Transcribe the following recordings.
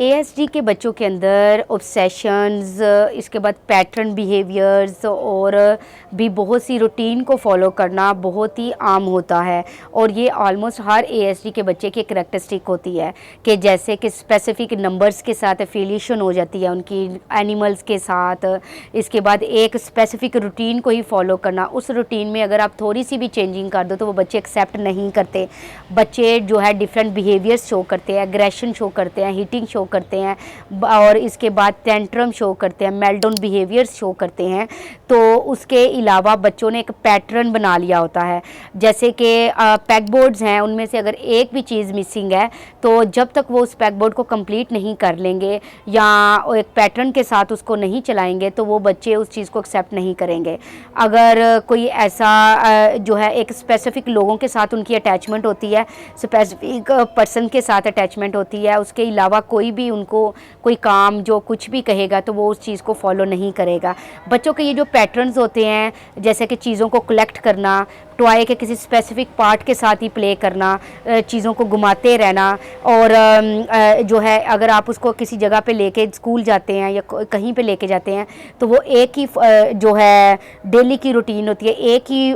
ASD के बच्चों के अंदर ऑब्सेशंस, इसके बाद पैटर्न बिहेवियर्स और भी बहुत सी रूटीन को फॉलो करना बहुत ही आम होता है। और ये ऑलमोस्ट हर एएसडी के बच्चे की करैक्टरिस्टिक होती है कि जैसे कि स्पेसिफिक नंबर्स के साथ एफिलिएशन हो जाती है उनकी, एनिमल्स के साथ। इसके बाद एक स्पेसिफिक रूटीन को ही फॉलो करना, उस रूटीन में अगर आप थोड़ी सी भी चेंजिंग कर दो तो वो बच्चे एक्सेप्ट नहीं करते। बच्चे जो है डिफरेंट बिहेवियर्स शो करते हैं, एग्रेशन शो करते हैं, हीटिंग शो करते हैं और इसके बाद टेंट्रम शो करते हैं, मेल्टडाउन बिहेवियर्स शो करते हैं। तो उसके अलावा बच्चों ने एक पैटर्न बना लिया होता है, जैसे कि पैकबोर्ड्स हैं, उनमें से अगर एक भी चीज़ मिसिंग है तो जब तक वो उस पैकबोर्ड को कंप्लीट नहीं कर लेंगे या एक पैटर्न के साथ उसको नहीं चलाएंगे तो वो बच्चे उस चीज़ को एक्सेप्ट नहीं करेंगे। अगर कोई ऐसा जो है एक स्पेसिफिक लोगों के साथ उनकी अटैचमेंट होती है, स्पेसिफिक पर्सन के साथ अटैचमेंट होती है, उसके अलावा कोई भी उनको कोई काम जो कुछ भी कहेगा तो वो उस चीज़ को फॉलो नहीं करेगा। बच्चों के ये जो पैटर्न्स होते हैं, जैसे कि चीज़ों को कलेक्ट करना, टॉय के किसी स्पेसिफिक पार्ट के साथ ही प्ले करना, चीज़ों को घुमाते रहना, और जो है अगर आप उसको किसी जगह पे लेके स्कूल जाते हैं या कहीं पे लेके जाते हैं तो वो एक ही जो है डेली की रूटीन होती है, एक ही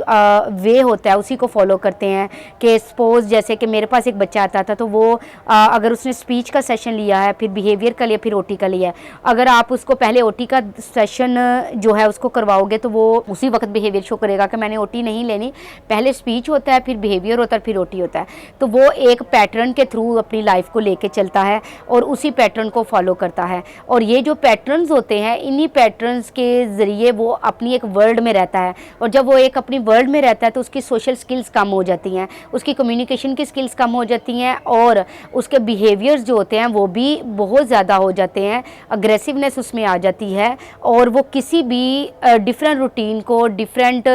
वे होता है, उसी को फॉलो करते हैं। कि सपोज़ जैसे कि मेरे पास एक बच्चा आता था तो वो अगर उसने स्पीच का सेशन लिया है, फिर बिहेवियर का लिया, फिर ओटी का लिया है, अगर आप उसको पहले ओटी का सेशन जो है उसको करवाओगे तो वो उसी वक्त बिहेवियर शो करेगा कि मैंने ओटी नहीं लेनी, पहले स्पीच होता है, फिर बिहेवियर होता है, फिर ओटी होता है। तो वो एक पैटर्न के थ्रू अपनी लाइफ को लेके चलता है और उसी पैटर्न को फॉलो करता है। और ये जो पैटर्न्स होते हैं, इन्हीं पैटर्न्स के ज़रिए वो अपनी एक वर्ल्ड में रहता है, और जब वो एक अपनी वर्ल्ड में रहता है तो उसकी सोशल स्किल्स कम हो जाती हैं, उसकी कम्युनिकेशन की स्किल्स कम हो जाती हैं और उसके बिहेवियर्स जो होते हैं वो भी बहुत ज़्यादा हो जाते हैं, अग्रेसिवनेस उसमें आ जाती है और वो किसी भी डिफरेंट रूटीन को, डिफरेंट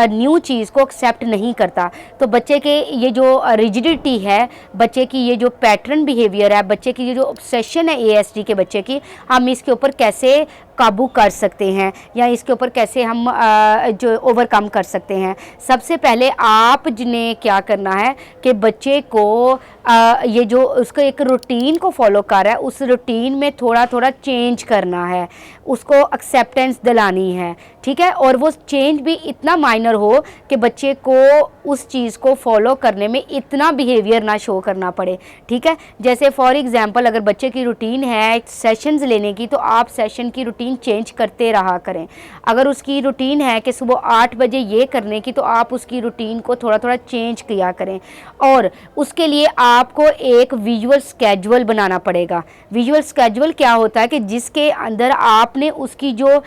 न्यू चीज़ को एक्सेप्ट नहीं करता। तो बच्चे के ये जो रिजिडिटी है, बच्चे की ये जो पैटर्न बिहेवियर है, बच्चे की ये जो ऑब्सेशन है एएसडी के बच्चे की, हम इसके ऊपर कैसे काबू कर सकते हैं या इसके ऊपर कैसे हम जो ओवरकम कर सकते हैं। सबसे पहले आप जिन्हें क्या करना है कि बच्चे को ये जो उसको एक रूटीन को फॉलो कर रहा है, उस रूटीन में थोड़ा थोड़ा चेंज करना है, उसको एक्सेप्टेंस दिलानी है, ठीक है। और वो चेंज भी इतना माइनर हो कि बच्चे को उस चीज़ को फॉलो करने में इतना बिहेवियर ना शो करना पड़े, ठीक है। जैसे फॉर एग्जांपल अगर बच्चे की रूटीन है सेशंस लेने की तो आप सेशन की रूटीन चेंज करते रहा करें। अगर उसकी रूटीन है कि सुबह 8 बजे ये करने की तो आप उसकी रूटीन को थोड़ा थोड़ा चेंज किया करें। और उसके लिए आपको एक विजुअल स्केड्यूल बनाना पड़ेगा। विजुअल स्केड्यूल क्या होता है कि जिसके अंदर आपने उसकी जो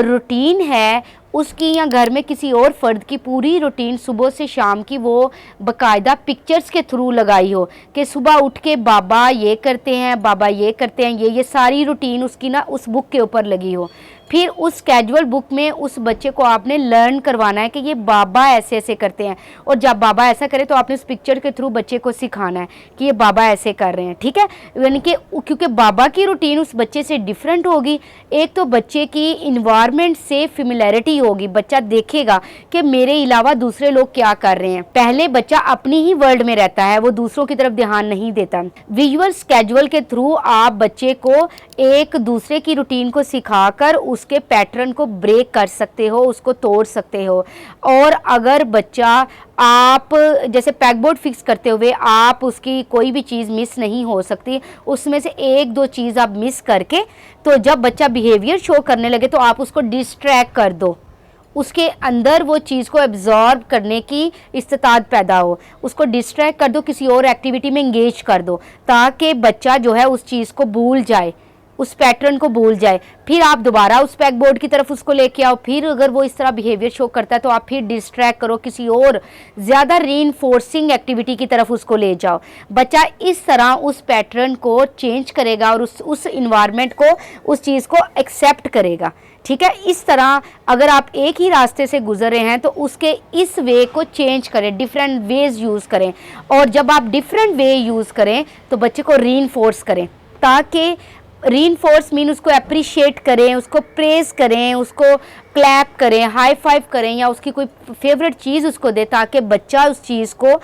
रूटीन है उसकी या घर में किसी और फ़र्द की पूरी रूटीन सुबह से शाम की वो बाकायदा पिक्चर्स के थ्रू लगाई हो कि सुबह उठ के बाबा ये करते हैं, बाबा ये करते हैं, ये सारी रूटीन उसकी ना उस बुक के ऊपर लगी हो। फिर उस कैजुअल बुक में उस बच्चे को आपने लर्न करवाना है कि ये बाबा ऐसे ऐसे करते हैं, और जब बाबा ऐसा करे तो आपने उस पिक्चर के थ्रू बच्चे को सिखाना है कि ये बाबा ऐसे कर रहे हैं, ठीक है। यानी कि क्योंकि बाबा की रूटीन उस बच्चे से डिफरेंट होगी, एक तो बच्चे की इन्वायरमेंट से फेमिलियरिटी होगी, बच्चा देखेगा कि मेरे अलावा दूसरे लोग क्या कर रहे हैं। पहले बच्चा अपनी ही वर्ल्ड में रहता है, वो दूसरों की तरफ ध्यान नहीं देता। विजुअल स्केड्यूल के थ्रू आप बच्चे को एक दूसरे की रूटीन को सिखाकर उसके पैटर्न को ब्रेक कर सकते हो, उसको तोड़ सकते हो। और अगर बच्चा आप जैसे पैकबोर्ड फिक्स करते हुए आप उसकी कोई भी चीज़ मिस नहीं हो सकती, उसमें से एक दो चीज़ आप मिस करके, तो जब बच्चा बिहेवियर शो करने लगे तो आप उसको डिस्ट्रैक्ट कर दो, उसके अंदर वो चीज़ को एब्जॉर्ब करने की इस्तात पैदा हो, उसको डिस्ट्रैक्ट कर दो, किसी और एक्टिविटी में इंगेज कर दो ताकि बच्चा जो है उस चीज़ को भूल जाए, उस पैटर्न को भूल जाए। फिर आप दोबारा उस पैक बोर्ड की तरफ उसको लेके आओ, फिर अगर वो इस तरह बिहेवियर शो करता है तो आप फिर डिस्ट्रैक्ट करो, किसी और ज़्यादा रीइंफोर्सिंग एक्टिविटी की तरफ उसको ले जाओ। बच्चा इस तरह उस पैटर्न को चेंज करेगा और उस इन्वायरमेंट को, उस चीज़ को एक्सेप्ट करेगा, ठीक है। इस तरह अगर आप एक ही रास्ते से गुजर रहे हैं तो उसके इस वे को चेंज करें, डिफरेंट वेज यूज़ करें। और जब आप डिफरेंट वे यूज़ करें तो बच्चे को रीइंफोर्स करें, ताकि रीइंफोर्स मीन उसको अप्रिशिएट करें, उसको प्रेज़ करें, उसको क्लैप करें, हाई फाइव करें या उसकी कोई फेवरेट चीज़ उसको दे ताकि बच्चा उस चीज़ को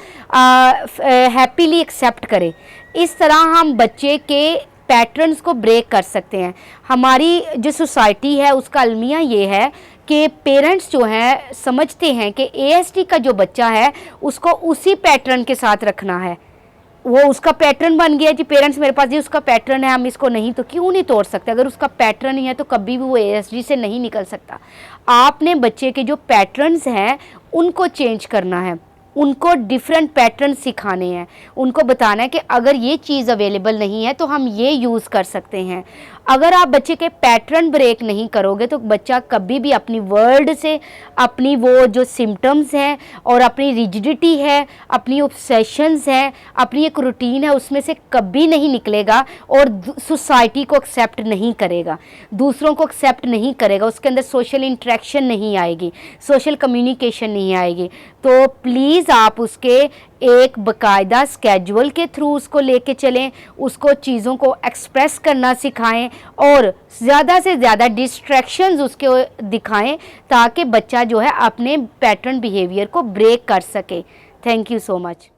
हैप्पीली एक्सेप्ट करे। इस तरह हम बच्चे के पैटर्न्स को ब्रेक कर सकते हैं। हमारी जो सोसाइटी है उसका अलमिया ये है कि पेरेंट्स जो हैं समझते हैं कि ASD का जो बच्चा है उसको उसी पैटर्न के साथ रखना है, वो उसका पैटर्न बन गया जी, पेरेंट्स मेरे पास जी उसका पैटर्न है, हम इसको नहीं तो क्यों नहीं तोड़ सकते। अगर उसका पैटर्न ही है तो कभी भी वो ASD से नहीं निकल सकता। आपने बच्चे के जो पैटर्न्स हैं उनको चेंज करना है, उनको डिफरेंट पैटर्न सिखाने हैं, उनको बताना है कि अगर ये चीज़ अवेलेबल नहीं है तो हम ये यूज़ कर सकते हैं। अगर आप बच्चे के पैटर्न ब्रेक नहीं करोगे तो बच्चा कभी भी अपनी वर्ल्ड से, अपनी वो जो सिम्टम्स हैं और अपनी रिजिडिटी है, अपनी ऑब्सेशंस हैं, अपनी एक रूटीन है, उसमें से कभी नहीं निकलेगा और सोसाइटी को एक्सेप्ट नहीं करेगा, दूसरों को एक्सेप्ट नहीं करेगा, उसके अंदर सोशल इंटरेक्शन नहीं आएगी, सोशल कम्युनिकेशन नहीं आएगी। तो प्लीज़ आप उसके एक बाकायदा स्केड्यूल के थ्रू उसको लेके चलें, उसको चीज़ों को एक्सप्रेस करना सिखाएं और ज़्यादा से ज़्यादा डिस्ट्रैक्शंस उसके दिखाएं ताकि बच्चा जो है अपने पैटर्न बिहेवियर को ब्रेक कर सके। Thank you so much.